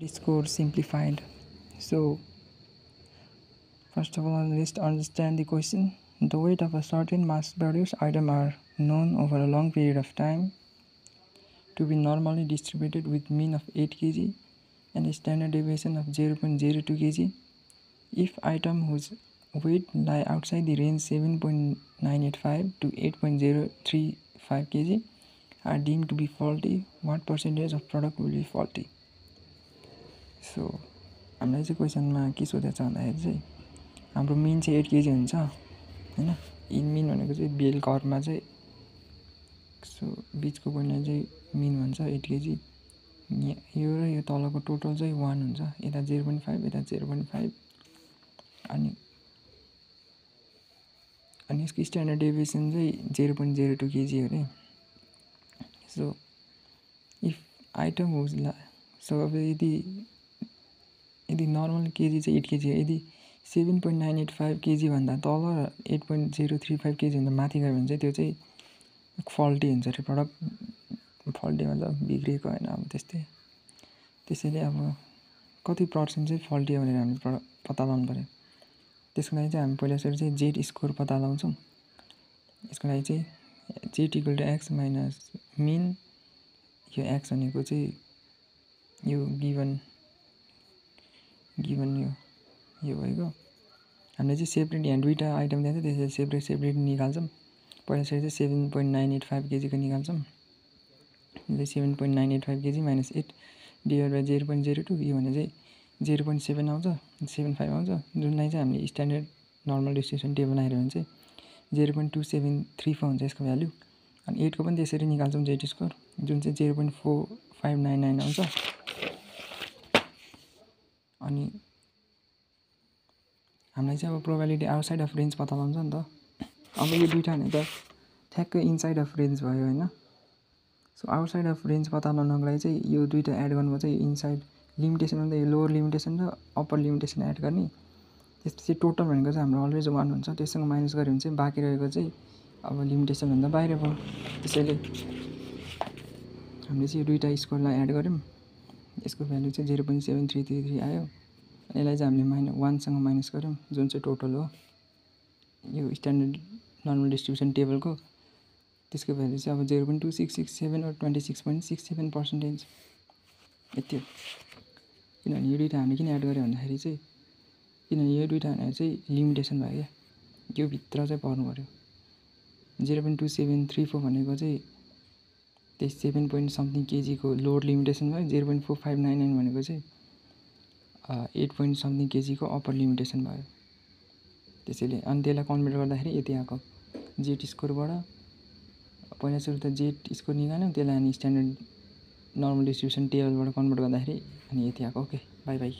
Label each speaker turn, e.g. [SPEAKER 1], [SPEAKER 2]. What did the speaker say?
[SPEAKER 1] Score simplified. So first of all, let's understand the question. The weight of a certain mass-produced item are known over a long period of time to be normally distributed with mean of 8 kg and a standard deviation of 0.02 kg. If item whose weight lie outside the range 7.985 to 8.035 kg are deemed to be faulty, what percentage of product will be faulty? So हामीलाई चाहिँ क्वेसनमा के सोधेको छ भन्दाखेरि चाहिँ हाम्रो mean चाहिँ 8 kg हुन्छ हैन। इन मिन भनेको चाहिँ बेल कर्भमा चाहिँ सो बिचको पोइन्टलाई चाहिँ मिन भन्छ 8 kg। यो र यो तलको टोटल चाहिँ 1 हुन्छ, यता 0.5 यता 0.5 अनि यसको स्ट्यान्डर्ड डेभिएसन चाहिँ 0.02 kg हो रे। So if item whose so अब यदि नर्मल केजी चाहिँ 8 kg हो, यदि 7.985 kg भन्दा तल र 8.035 kg भन्दा माथि गयो भने चाहिँ त्यो चाहिँ फल्टी हुन्छ अरे प्रडक्ट। फल्टी मतलब बिग्रेको होइन, अब त्यस्तै। त्यसैले अब कति पर्सेन्ट चाहिँ फल्टी हो भनेर हामीले पत्ता लगाउनु पर्यो। त्यसको लागि चाहिँ हामी पहिला सुरु चाहिँ जेड स्कोर पत्ता लगाउँछौँ। यसको लागि चाहिँ Z equal to X minus mean. यो एक्स भनेको चाहिँ यो गिभन यो भएको हामीले चाहिँ सेपरेट यहाँ दुईवटा आइटम दिएको छ, त्यसरी सेपरेट निकाल्छौँ। पहिला सुरु चाहिँ 7.985 kg को निकाल्छौँ। यो 7.985 kg माइनस 8 डिभाइड बाई 0.02, यो भने चाहिँ 0.7 आउँछ, 75 आउँछ, जुनलाई चाहिँ हामीले स्ट्यान्डर्ड नर्मल डिस्ट्रिब्युसन टेबल हेऱ्यो भने चाहिँ 0.2734 हुन्छ यसको भ्यालु। अनि 8 को पनि त्यसरी निकाल्छौँ जेड स्कोर, जुन चाहिँ 0.4599 आउँछ। अनि हामीलाई चाहिँ अब प्रोबेबिलिटी आउटसाइड अफ रेन्ज पत्ता लगाउँछ नि त। अब यो दुईटा भने त ठ्याक्कै इनसाइड अफ रेन्ज भयो होइन। सो आउटसाइड अफ रेन्ज पत्ता लगाउनको लागि चाहिँ यो दुईटा एड गर्नुपर्छ। यो इनसाइड लिमिटेसन भन्दा यो लोवर लिमिटेसन र अप्पर लिमिटेसन एड गर्ने। त्यसपछि टोटल भनेको चाहिँ हाम्रो अलवेज 1 हुन्छ, त्यससँग माइनस गऱ्यो भने चाहिँ बाँकी रहेको चाहिँ अब लिमिटेसनभन्दा बाहिर भयो। त्यसैले हामीले चाहिँ यो दुईटा स्कोरलाई एड गऱ्यौँ, यसको भ्यालु चाहिँ 0.7333 आयो। यसलाई चाहिँ हामीले -1सँग माइनस गऱ्यौँ, जुन चाहिँ टोटल हो यो स्ट्यान्डर्ड नर्मल डिस्ट्रिब्युसन टेबलको। त्यसको भ्यालु चाहिँ अब 0.2667 और 26.67%। यति हो। किनभने यो दुईटा हामीले किन एड गऱ्यो भन्दाखेरि चाहिँ किनभने यो दुईटा भनेर चाहिँ लिमिटेसन भयो क्या, यो भित्र चाहिँ पर्नु पऱ्यो। 0.2734 भनेको चाहिँ त्यही 7 point something kg को लोवर लिमिटेसन भयो। 0.4599 भनेको चाहिँ 8 point something kg को अप्पर लिमिटेसन भयो। त्यसैले अनि त्यसलाई कन्भर्ट गर्दाखेरि यति आएको जेड स्कोरबाट। पहिला सुरु त जेड स्कोर निकाल्यौँ, त्यसलाई अनि स्ट्यान्डर्ड नर्मल डिस्ट्रिब्युसन टेबलबाट कन्भर्ट गर्दाखेरि अनि यति आएको। Okay, by by.